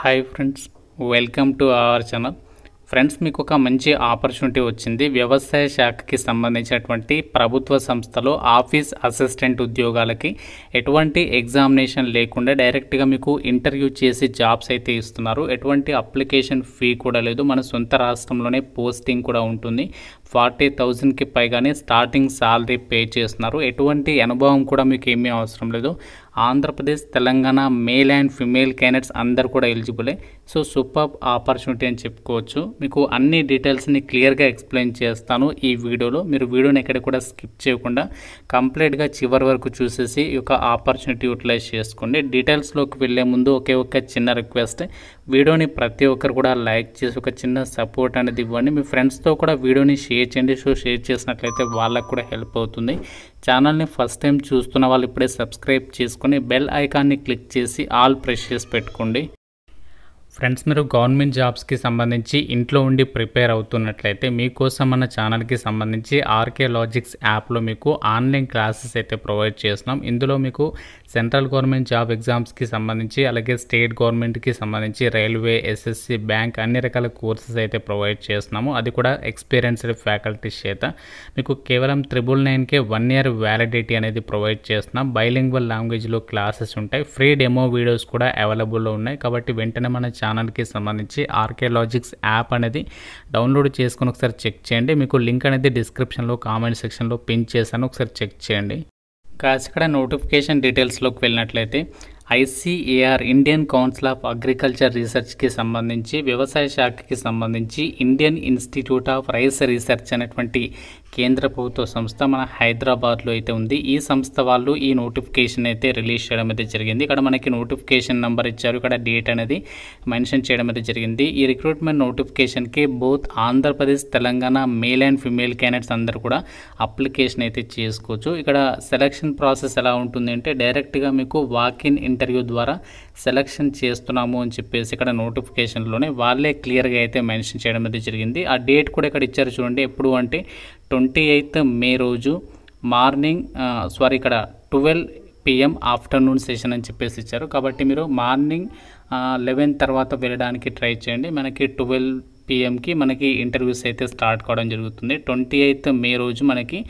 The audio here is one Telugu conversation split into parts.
Hi friends, welcome to our channel. Friends, మీకు ఒక మంచి ఆపర్చునిటీ వచ్చింది. వ్యవసాయ శాఖకి సంబంధించినటువంటి ప్రభుత్వ సంస్థలో ఆఫీస్ అసిస్టెంట్ ఉద్యోగాలకి ఎటువంటి ఎగ్జామినేషన్ లేకుండా డైరెక్ట్గా మీకు ఇంటర్వ్యూ చేసి జాబ్స్ అయితే ఇస్తున్నారు. ఎటువంటి అప్లికేషన్ ఫీ కూడా లేదు. మన సొంత రాష్ట్రంలోనే పోస్టింగ్ కూడా ఉంటుంది. 40,000కి పైగానే స్టార్టింగ్ సాలరీ పే చేస్తున్నారు. ఎటువంటి అనుభవం కూడా మీకు ఏమీ అవసరం లేదు. Andhra Pradesh, Telangana male and female candidates అందరు కూడా ఎలిజిబులే. సో సూపర్ ఆపర్చునిటీ అని చెప్పుకోవచ్చు. మీకు అన్ని డీటెయిల్స్ని క్లియర్గా ఎక్స్ప్లెయిన్ చేస్తాను ఈ వీడియోలో. మీరు వీడియోని ఎక్కడ కూడా స్కిప్ చేయకుండా కంప్లీట్గా చివరి వరకు చూసేసి ఈ యొక్క ఆపర్చునిటీ యూటిలైజ్ చేసుకోండి. డీటెయిల్స్లోకి వెళ్ళే ముందు ఒకే ఒక చిన్న రిక్వెస్ట్, వీడియోని ప్రతి ఒక్కరు కూడా లైక్ చేసి ఒక చిన్న సపోర్ట్ అనేది ఇవ్వండి. మీ ఫ్రెండ్స్తో కూడా వీడియోని షేర్ చేయండి. సో షేర్ చేసినట్లయితే వాళ్ళకు కూడా హెల్ప్ అవుతుంది. ఛానల్ని ఫస్ట్ టైం చూస్తున్న వాళ్ళు ఇప్పుడే సబ్స్క్రైబ్ చేసుకొని బెల్ ఐకాన్ని క్లిక్ చేసి ఆల్ ప్రెస్ చేసి పెట్టుకోండి. ఫ్రెండ్స్, మీరు గవర్నమెంట్ జాబ్స్కి సంబంధించి ఇంట్లో ఉండి ప్రిపేర్ అవుతున్నట్లయితే మీకోసం మన ఛానల్కి సంబంధించి ఆర్కే లాజిక్స్ యాప్లో మీకు ఆన్లైన్ క్లాసెస్ అయితే ప్రొవైడ్ చేస్తున్నాం. ఇందులో మీకు సెంట్రల్ గవర్నమెంట్ జాబ్ ఎగ్జామ్స్కి సంబంధించి, అలాగే స్టేట్ గవర్నమెంట్కి సంబంధించి రైల్వే, ఎస్ఎస్సి, బ్యాంక్ అన్ని రకాల కోర్సెస్ అయితే ప్రొవైడ్ చేస్తున్నాము. అది కూడా ఎక్స్పీరియన్స్డ్ ఫ్యాకల్టీస్ చేత. మీకు కేవలం 999కే 1 year వ్యాలిడిటీ అనేది ప్రొవైడ్ చేస్తున్నాం. బైలింగ్వల్ లాంగ్వేజ్లో క్లాసెస్ ఉంటాయి. ఫ్రీ డెమో వీడియోస్ కూడా అవైలబుల్లో ఉన్నాయి. కాబట్టి వెంటనే మన ఛానల్కి సంబంధించి ఆర్కే లాజిక్స్ యాప్ అనేది డౌన్లోడ్ చేసుకుని ఒకసారి చెక్ చేయండి. మీకు లింక్ అనేది డిస్క్రిప్షన్లో, కామెంట్ సెక్షన్లో పిన్ చేశాను, ఒకసారి చెక్ చేయండి. కాసి ఇక్కడ నోటిఫికేషన్ డీటెయిల్స్లోకి వెళ్ళినట్లయితే ICAR Indian council of agriculture రీసెర్చ్కి సంబంధించి, వ్యవసాయ శాఖకి సంబంధించి Indian institute of rice research అనేటువంటి కేంద్ర ప్రభుత్వ సంస్థ మన హైదరాబాద్లో అయితే ఉంది. ఈ సంస్థ వాళ్ళు ఈ నోటిఫికేషన్ అయితే రిలీజ్ చేయడం అయితే జరిగింది. ఇక్కడ మనకి నోటిఫికేషన్ నెంబర్ ఇచ్చారు, ఇక్కడ డేట్ అనేది మెన్షన్ చేయడం అయితే జరిగింది. ఈ రిక్రూట్మెంట్ నోటిఫికేషన్కి both Andhra Pradesh, Telangana male and female candidates అందరూ కూడా అప్లికేషన్ అయితే చేసుకోవచ్చు. ఇక్కడ సెలక్షన్ ప్రాసెస్ ఎలా ఉంటుంది అంటే డైరెక్ట్గా మీకు వాక్-ఇన్ ఇంటర్వ్యూ ద్వారా సెలక్షన్ చేస్తున్నాము అని చెప్పేసి ఇక్కడ నోటిఫికేషన్లోనే వాళ్ళే క్లియర్గా అయితే మెన్షన్ చేయడం అయితే జరిగింది. ఆ డేట్ కూడా ఇక్కడ ఇచ్చారు చూడండి. ఎప్పుడు అంటే 28th May రోజు మార్నింగ్ ఇక్కడ 12 PM ఆఫ్టర్నూన్ సెషన్ అని చెప్పేసి ఇచ్చారు. కాబట్టి మీరు మార్నింగ్ 11 తర్వాత వెళ్ళడానికి ట్రై చేయండి. మనకి 12 PMకి మనకి ఇంటర్వ్యూస్ అయితే స్టార్ట్ కావడం జరుగుతుంది. 28th May రోజు మనకి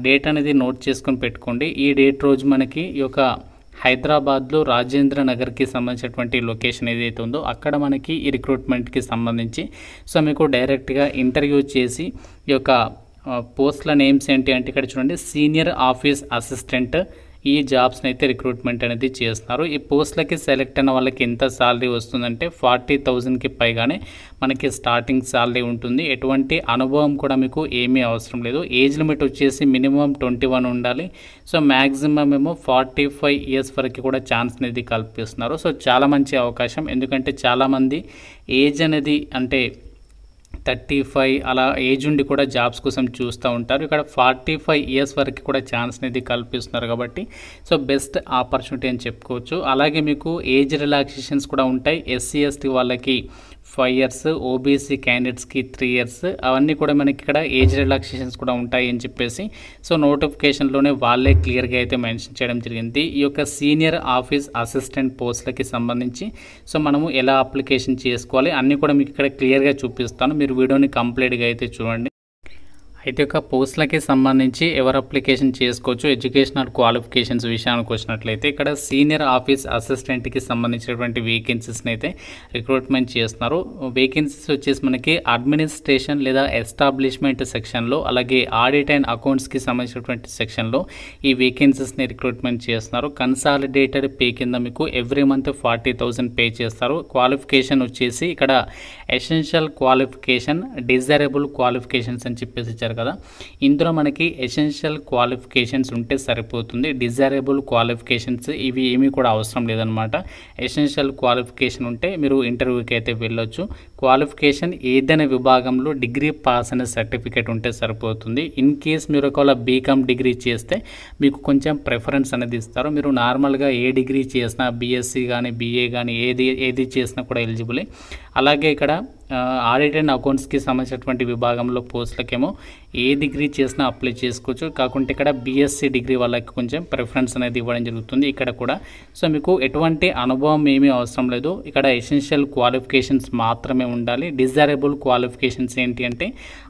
డేట్ అనేది నోట్ చేసుకొని పెట్టుకోండి. ఈ డేట్ రోజు మనకి ఈ యొక్క హైదరాబాద్లో రాజేంద్ర నగర్కి సంబంధించినటువంటి లొకేషన్ ఏదైతే ఉందో అక్కడ మనకి ఈ రిక్రూట్మెంట్కి సంబంధించి సో మీకు డైరెక్ట్గా ఇంటర్వ్యూ చేసి ఈ యొక్క పోస్ట్ల నేమ్స్ ఏంటి అంటే ఇక్కడ చూడండి, సీనియర్ ఆఫీస్ అసిస్టెంట్ ఈ జాబ్స్ని అయితే రిక్రూట్మెంట్ అనేది చేస్తున్నారు. ఈ పోస్టులకి సెలెక్ట్ అయిన వాళ్ళకి ఎంత సాలరీ వస్తుందంటే 40,000కి పైగానే మనకి స్టార్టింగ్ సాలరీ ఉంటుంది. ఎటువంటి అనుభవం కూడా మీకు ఏమీ అవసరం లేదు. ఏజ్ లిమిట్ వచ్చేసి మినిమం 21 ఉండాలి. సో మ్యాక్సిమం ఏమో 45 years వరకు కూడా ఛాన్స్ అనేది కల్పిస్తున్నారు. సో చాలా మంచి అవకాశం. ఎందుకంటే చాలామంది ఏజ్ అనేది అంటే 35 అలా ఏజ్ ఉండి కూడా జాబ్స్ కోసం చూస్తూ ఉంటారు. ఇక్కడ 45 years వరకు కూడా ఛాన్స్ అనేది కల్పిస్తున్నారు. కాబట్టి సో బెస్ట్ ఆపర్చునిటీ అని చెప్పుకోవచ్చు. అలాగే మీకు ఏజ్ రిలాక్సేషన్స్ కూడా ఉంటాయి. SC ST వాళ్ళకి 5 years, ఓబీసీ క్యాండిడేట్స్కి 3 years, అవన్నీ కూడా మనకి ఇక్కడ ఏజ్ రిలాక్సేషన్స్ కూడా ఉంటాయి అని చెప్పేసి సో నోటిఫికేషన్లోనే వాళ్ళే క్లియర్గా అయితే మెన్షన్ చేయడం జరిగింది. ఈ యొక్క సీనియర్ ఆఫీస్ అసిస్టెంట్ పోస్టులకి సంబంధించి సో మనము ఎలా అప్లికేషన్ చేసుకోవాలి అన్నీ కూడా మీకు ఇక్కడ క్లియర్గా చూపిస్తాను. మీరు వీడియోని కంప్లీట్గా అయితే చూడండి. అయితే ఒక పోస్టులకి సంబంధించి ఎవరు అప్లికేషన్ చేసుకోవచ్చు, ఎడ్యుకేషనల్ క్వాలిఫికేషన్స్ విషయానికి వచ్చినట్లయితే ఇక్కడ సీనియర్ ఆఫీస్ అసిస్టెంట్కి సంబంధించినటువంటి వేకెన్సీస్ని అయితే రిక్రూట్మెంట్ చేస్తున్నారు. వేకెన్సీస్ వచ్చేసి మనకి అడ్మినిస్ట్రేషన్ లేదా ఎస్టాబ్లిష్మెంట్ సెక్షన్లో, అలాగే ఆడిట్ అండ్ అకౌంట్స్కి సంబంధించినటువంటి సెక్షన్లో ఈ వేకెన్సీస్ని రిక్రూట్మెంట్ చేస్తున్నారు. కన్సాలిడేటెడ్ పే కింద మీకు ఎవ్రీ మంత్ 40,000 పే చేస్తారు. క్వాలిఫికేషన్ వచ్చేసి ఇక్కడ ఎసెన్షియల్ క్వాలిఫికేషన్, డిజైరబుల్ క్వాలిఫికేషన్స్ అని చెప్పేసి ఇచ్చారు కదా. ఇందులో మనకి ఎసెన్షియల్ క్వాలిఫికేషన్స్ ఉంటే సరిపోతుంది. డిజైరబుల్ క్వాలిఫికేషన్స్ ఇవి ఏమీ కూడా అవసరం లేదనమాట. ఎసెన్షియల్ క్వాలిఫికేషన్ ఉంటే మీరు ఇంటర్వ్యూకి అయితే వెళ్ళొచ్చు. క్వాలిఫికేషన్ ఏదైనా విభాగంలో డిగ్రీ పాస్ అనే సర్టిఫికేట్ ఉంటే సరిపోతుంది. ఇన్ కేస్ మీరు ఒకవేళ బీకామ్ డిగ్రీ చేస్తే మీకు కొంచెం ప్రిఫరెన్స్ అనేది ఇస్తారు. మీరు నార్మల్గా ఏ డిగ్రీ చేసినా బీఎస్సీ కానీ బీఏ కానీ ఏది చేసినా కూడా ఎలిజిబులే. అలాగే ఇక్కడ ఆడిట్ అండ్ అకౌంట్స్కి సంబంధించినటువంటి విభాగంలో పోస్టులకేమో ఏ డిగ్రీ చేసినా అప్లై చేసుకోవచ్చు. కాకుంటే ఇక్కడ బీఎస్సీ డిగ్రీ వాళ్ళకి కొంచెం ప్రిఫరెన్స్ అనేది ఇవ్వడం జరుగుతుంది ఇక్కడ కూడా. సో మీకు ఎటువంటి అనుభవం ఏమీ అవసరం లేదు. ఇక్కడ ఎసెన్షియల్ క్వాలిఫికేషన్స్ మాత్రమే ఉండాలి. డిజైరబుల్ క్వాలిఫికేషన్స్ ఏంటి అంటే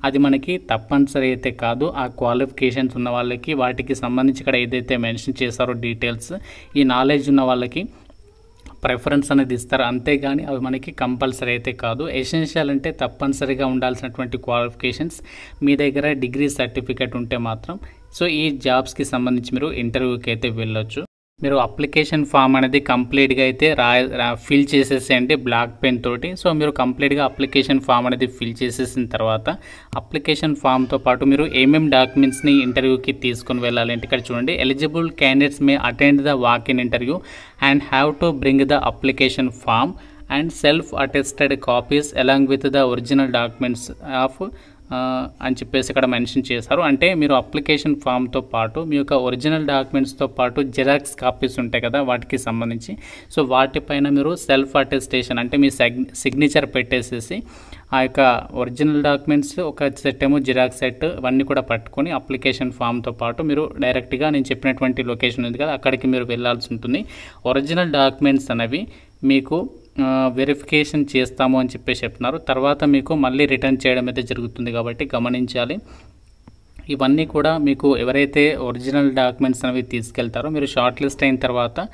అది మనకి తప్పనిసరి అయితే కాదు. ఆ క్వాలిఫికేషన్స్ ఉన్న వాళ్ళకి వాటికి సంబంధించి ఇక్కడ ఏదైతే మెన్షన్ చేశారో డీటెయిల్స్ ఈ నాలెడ్జ్ ఉన్న వాళ్ళకి ప్రిఫరెన్స్ అనేది ఇస్తారు. అంతేగాని అవి మనకి కంపల్సరీ అయితే కాదు. ఎసెన్షియల్ అంటే తప్పనిసరిగా ఉండాల్సినటువంటి క్వాలిఫికేషన్స్ మీ దగ్గర డిగ్రీ సర్టిఫికేట్ ఉంటే మాత్రం సో ఈ జాబ్స్కి సంబంధించి మీరు ఇంటర్వ్యూకి అయితే వెళ్ళొచ్చు. మీరు అప్లికేషన్ ఫామ్ అనేది కంప్లీట్గా అయితే ఫిల్ చేసేసేయండి బ్లాక్ పెన్ తోటి. సో మీరు కంప్లీట్గా అప్లికేషన్ ఫామ్ అనేది ఫిల్ చేసేసిన తర్వాత అప్లికేషన్ ఫామ్తో పాటు మీరు ఏమేమి డాక్యుమెంట్స్ని ఇంటర్వ్యూకి తీసుకొని వెళ్ళాలి అంటే ఇక్కడ చూడండి, eligible candidates may attend the walk in interview and have to bring the application form and self attested copies along with the original documents of అని చెప్పేసి ఇక్కడ మెన్షన్ చేశారు. అంటే మీరు అప్లికేషన్ ఫామ్తో పాటు మీ యొక్క ఒరిజినల్ డాక్యుమెంట్స్తో పాటు జిరాక్స్ కాపీస్ ఉంటాయి కదా వాటికి సంబంధించి సో వాటిపైన మీరు సెల్ఫ్ అటెస్టేషన్ అంటే మీ సిగ్నేచర్ పెట్టేసేసి ఆ యొక్క ఒరిజినల్ డాక్యుమెంట్స్ ఒక సెట్ ఏమో జిరాక్స్ సెట్ ఇవన్నీ కూడా పట్టుకొని అప్లికేషన్ ఫామ్తో పాటు మీరు డైరెక్ట్గా నేను చెప్పినటువంటి లొకేషన్ ఉంది కదా అక్కడికి మీరు వెళ్ళాల్సి ఉంటుంది. ఒరిజినల్ డాక్యుమెంట్స్ అనేవి మీకు వెరిఫికేషన్ చేస్తాము అని చెప్పేసి చెప్తున్నారు. తర్వాత మీకు మళ్ళీ రిటర్న్ చేయడం అయితే జరుగుతుంది కాబట్టి గమనించాలి. ఇవన్నీ కూడా మీకు ఎవరైతే ఒరిజినల్ డాక్యుమెంట్స్ అనేవి తీసుకెళ్తారో మీరు షార్ట్ లిస్ట్ అయిన తర్వాత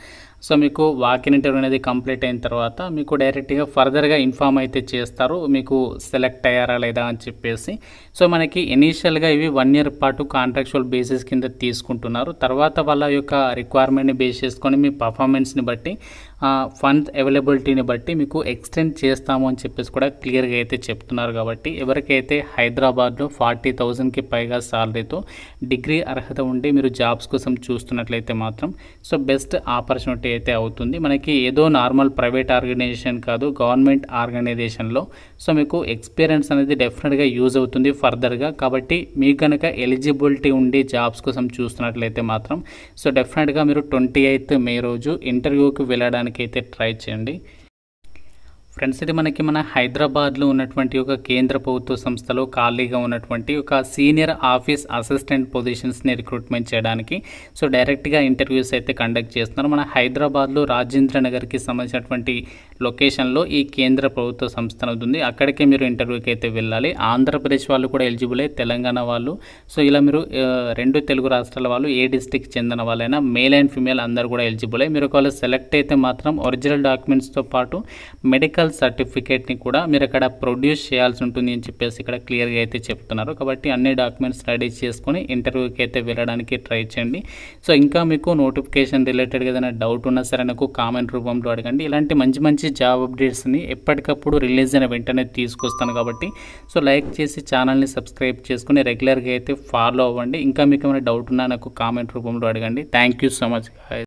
సో మీకు వాకిన్ ఇంటర్వ్యూ అనేది కంప్లీట్ అయిన తర్వాత మీకు డైరెక్ట్గా ఫర్దర్గా ఇన్ఫామ్ అయితే చేస్తారు మీకు సెలెక్ట్ అయ్యారా లేదా అని చెప్పేసి. సో మనకి ఇనీషియల్గా ఇవి 1 year పాటు కాంట్రాక్చువల్ బేసిస్ కింద తీసుకుంటున్నారు. తర్వాత వాళ్ళ యొక్క రిక్వైర్మెంట్ని బేస్ చేసుకొని మీ పర్ఫార్మెన్స్ని బట్టి ఫండ్ అవైలబిలిటీని బట్టి మీకు ఎక్స్టెండ్ చేస్తాము అని చెప్పేసి కూడా క్లియర్గా అయితే చెప్తున్నారు. కాబట్టి ఎవరికైతే హైదరాబాద్లో 40,000కి పైగా సాలరీతో డిగ్రీ అర్హత ఉండి మీరు జాబ్స్ కోసం చూస్తున్నట్లయితే మాత్రం సో బెస్ట్ ఆపర్చునిటీ అయితే అవుతుంది. మనకి ఏదో నార్మల్ ప్రైవేట్ ఆర్గనైజేషన్ కాదు, గవర్నమెంట్ ఆర్గనైజేషన్లో సో మీకు ఎక్స్పీరియన్స్ అనేది డెఫినెట్గా యూజ్ అవుతుంది ఫర్దర్గా. కాబట్టి మీకు కనుక ఎలిజిబిలిటీ ఉండి జాబ్స్ కోసం చూస్తున్నట్లయితే మాత్రం సో డెఫినెట్గా మీరు 28th May రోజు ఇంటర్వ్యూకి వెళ్ళడానికి అయితే ట్రై చేయండి. ఫ్రెండ్స్ ఇది మనకి మన హైదరాబాద్లో ఉన్నటువంటి ఒక కేంద్ర ప్రభుత్వ సంస్థలో ఖాళీగా ఉన్నటువంటి ఒక సీనియర్ ఆఫీస్ అసిస్టెంట్ పొజిషన్స్ని రిక్రూట్మెంట్ చేయడానికి సో డైరెక్ట్గా ఇంటర్వ్యూస్ అయితే కండక్ట్ చేస్తున్నారు. మన హైదరాబాద్లో రాజేంద్ర నగర్కి సంబంధించినటువంటి లొకేషన్లో ఈ కేంద్ర ప్రభుత్వ సంస్థ ఉంది. అక్కడికే మీరు ఇంటర్వ్యూకి అయితే వెళ్ళాలి. ఆంధ్రప్రదేశ్ వాళ్ళు కూడా ఎలిజిబులే, తెలంగాణ వాళ్ళు సో ఇలా మీరు 2 తెలుగు రాష్ట్రాల వాళ్ళు ఏ డిస్ట్రిక్ట్ చెందిన వాళ్ళైనా మేల్ అండ్ ఫీమేల్ అందరూ కూడా ఎలిజిబులే. మీరు ఒకవేళ సెలెక్ట్ అయితే మాత్రం ఒరిజినల్ డాక్యుమెంట్స్తో పాటు మెడికల్ సర్టిఫికేట్ని కూడా మీరు అక్కడ ప్రొడ్యూస్ చేయాల్సి ఉంటుంది అని చెప్పేసి ఇక్కడ క్లియర్గా అయితే చెప్తున్నారు. కాబట్టి అన్ని డాక్యుమెంట్స్ రెడీ చేసుకొని ఇంటర్వ్యూకి అయితే వెళ్ళడానికి ట్రై చేయండి. సో ఇంకా మీకు నోటిఫికేషన్ రిలేటెడ్గా ఏదైనా డౌట్ ఉన్నా సరే నాకు కామెంట్ రూపంలో అడగండి. ఇలాంటి మంచి మంచి జాబ్ అప్డేట్స్ని ఎప్పటికప్పుడు రిలీజ్ అయిన వెంటనే తీసుకొస్తాను. కాబట్టి సో లైక్ చేసి ఛానల్ని సబ్స్క్రైబ్ చేసుకుని రెగ్యులర్గా అయితే ఫాలో అవ్వండి. ఇంకా మీకు ఏమైనా డౌట్ ఉన్నా నాకు కామెంట్ రూపంలో అడగండి. Thank you so much.